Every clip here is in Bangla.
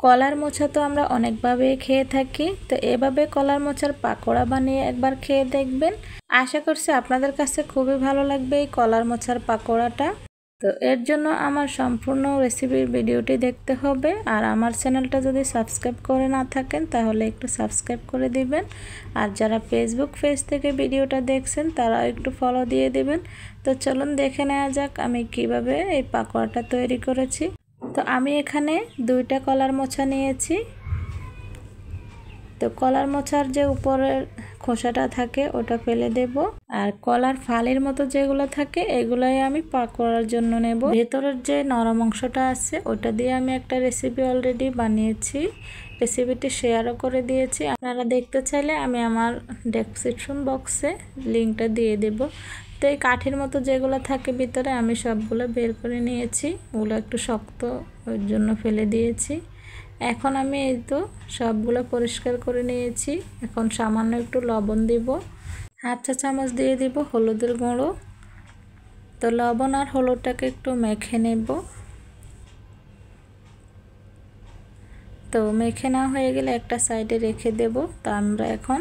কলার মোচা তো আমরা অনেকভাবে খেয়ে থাকি, তো এভাবে কলার মোচার পাকোড়া বানিয়ে একবার খেয়ে দেখবেন। আশা করছি আপনাদের কাছে খুবই ভালো লাগবে এই কলার মোচার পাকোড়াটা। তো এর জন্য আমার সম্পূর্ণ রেসিপির ভিডিওটি দেখতে হবে, আর আমার চ্যানেলটা যদি সাবস্ক্রাইব করে না থাকেন তাহলে একটু সাবস্ক্রাইব করে দিবেন। আর যারা ফেসবুক পেজ থেকে ভিডিওটা দেখছেন তারাও একটু ফলো দিয়ে দিবেন। তো চলুন দেখে নেওয়া যাক আমি কিভাবে এই পাকোড়াটা তৈরি করেছি। তো আমি এখানে 2টা কলার মোচা নিয়েছি। তো কলার মোচার যে উপরের খোসাটা থাকে ওটা ফেলে দেব, আর কলার ফালির মতো যেগুলো থাকে এগুলাই আমি পাকোড়ার জন্য নেব। ভেতরের যে নরম অংশটা আছে ওটা দিয়ে আমি একটা রেসিপি অলরেডি বানিয়েছি, রেসিপিটি শেয়ারও করে দিয়েছি। আপনারা দেখতে চাইলে আমি আমার ডেসক্রিপশন বক্সে লিঙ্কটা দিয়ে দেব। তো এই কাঠির মতো যেগুলো থাকে ভিতরে আমি সবগুলো বের করে নিয়েছি, ওগুলো একটু শক্ত ওর জন্য ফেলে দিয়েছি। এখন আমি এই তো সবগুলো পরিষ্কার করে নিয়েছি। এখন সামান্য একটু লবণ দিব, 1/2 চা চামচ দিয়ে দিব হলুদের গুঁড়ো। তো লবণ আর হলুদটাকে একটু মেখে নেব। তো মেখে না হয়ে গেলে একটা সাইডে রেখে দেব। তো আমরা এখন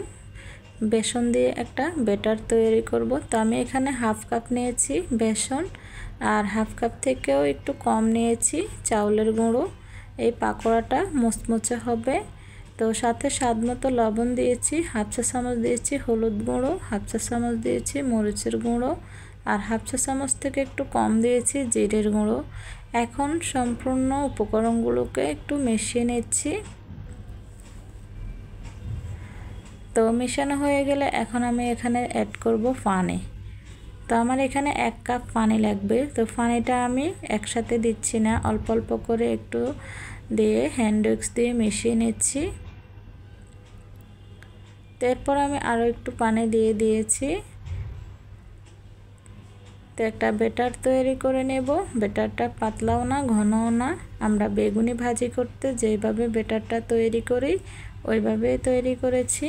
বেসন দিয়ে একটা ব্যাটার তৈরি করব। তো আমি এখানে 1/2 কাপ নিয়েছি বেসন, আর 1/2 কাপ থেকেও একটু কম নিয়েছি চাউলের গুঁড়ো। এই পাকোড়াটা মুচমুচে হবে। তো সাথে স্বাদ মতো লবণ দিয়েছি, 1/2 চা চামচ দিয়েছি হলুদ গুঁড়ো, 1/2 চা চামচ দিয়েছি মরিচের গুঁড়ো, আর 1/2 চা চামচ থেকে একটু কম দিয়েছি জিরের গুঁড়ো। এখন সম্পূর্ণ উপকরণগুলোকে একটু মিশিয়ে নিচ্ছি। তো মেশানো হয়ে গেলে এখন আমি এখানে অ্যাড করব পানি। তো আমার এখানে 1 কাপ পানি লাগবে। তো পানিটা আমি একসাথে দিচ্ছি না, অল্প অল্প করে একটু দিয়ে হ্যান্ড উইক্স দিয়ে মিশিয়ে নিচ্ছি। তারপর আমি আরও একটু পানি দিয়ে দিয়েছি। তো একটা ব্যাটার তৈরি করে নেব। ব্যাটারটা পাতলাও না ঘনও না, আমরা বেগুনি ভাজি করতে যেভাবে ব্যাটারটা তৈরি করি ওইভাবেই তৈরি করেছি।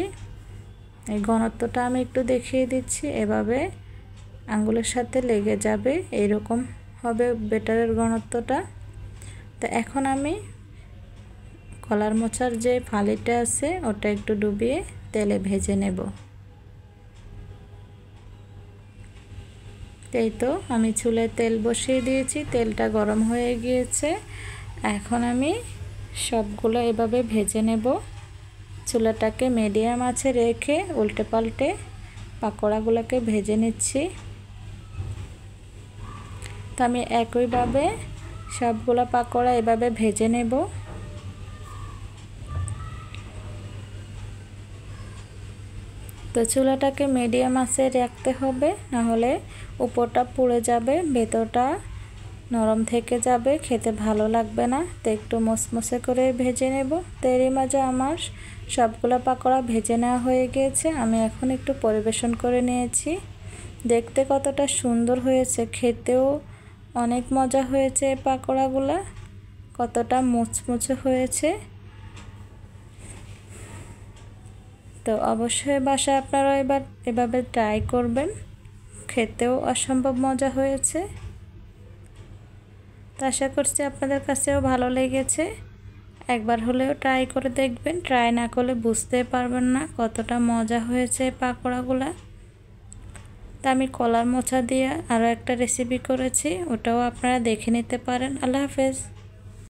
এই ঘনত্বটা আমি একটু দেখিয়ে দিচ্ছি, এভাবে আঙ্গুলের সাথে লেগে যাবে, এইরকম হবে ব্যাটারের ঘনত্বটা। তো এখন আমি কলার মোচার যে ফালিটা আছে ওটা একটু ডুবিয়ে তেলে ভেজে নেব। এই তো আমি চুলায় তেল বসিয়ে দিয়েছি, তেলটা গরম হয়ে গিয়েছে। এখন আমি সবগুলো এভাবে ভেজে নেব। চুলাটাকে মিডিয়াম আঁচে রেখে উল্টে পাল্টে পাকোড়াগুলোকে ভেজে নিচ্ছি। তো আমি একইভাবে সবগুলো পাকোড়া এভাবে ভেজে নেব। তো চুলাটাকে মিডিয়াম আঁচে রাখতে হবে, না হলে উপরটা পুড়ে যাবে, ভেতরটা নরম থেকে যাবে, খেতে ভালো লাগবে না। তো একটু মচমচে করে ভেজে নেব। তো এরই মাঝে আমার সবগুলো পাকোড়া ভেজে নেওয়া হয়ে গিয়েছে। আমি এখন একটু পরিবেশন করে নিয়েছি। দেখতে কতটা সুন্দর হয়েছে, খেতেও অনেক মজা হয়েছে। এই পাকোড়াগুলো কতটা মুচমুচে হয়েছে। তো অবশ্যই বাসায় আপনারা এবার এভাবে ট্রাই করবেন, খেতেও অসম্ভব মজা হয়েছে। তো আশা করছি আপনাদের কাছেও ভালো লেগেছে। একবার হলেও ট্রাই করে দেখবেন, ট্রাই না করলে বুঝতে পারবেন না কতটা মজা হয়েছে পাকোড়াগুলো। তা আমি কলার মোচা দিয়ে আরও একটা রেসিপি করেছি, ওটাও আপনারা দেখে নিতে পারেন। আল্লাহ হাফেজ।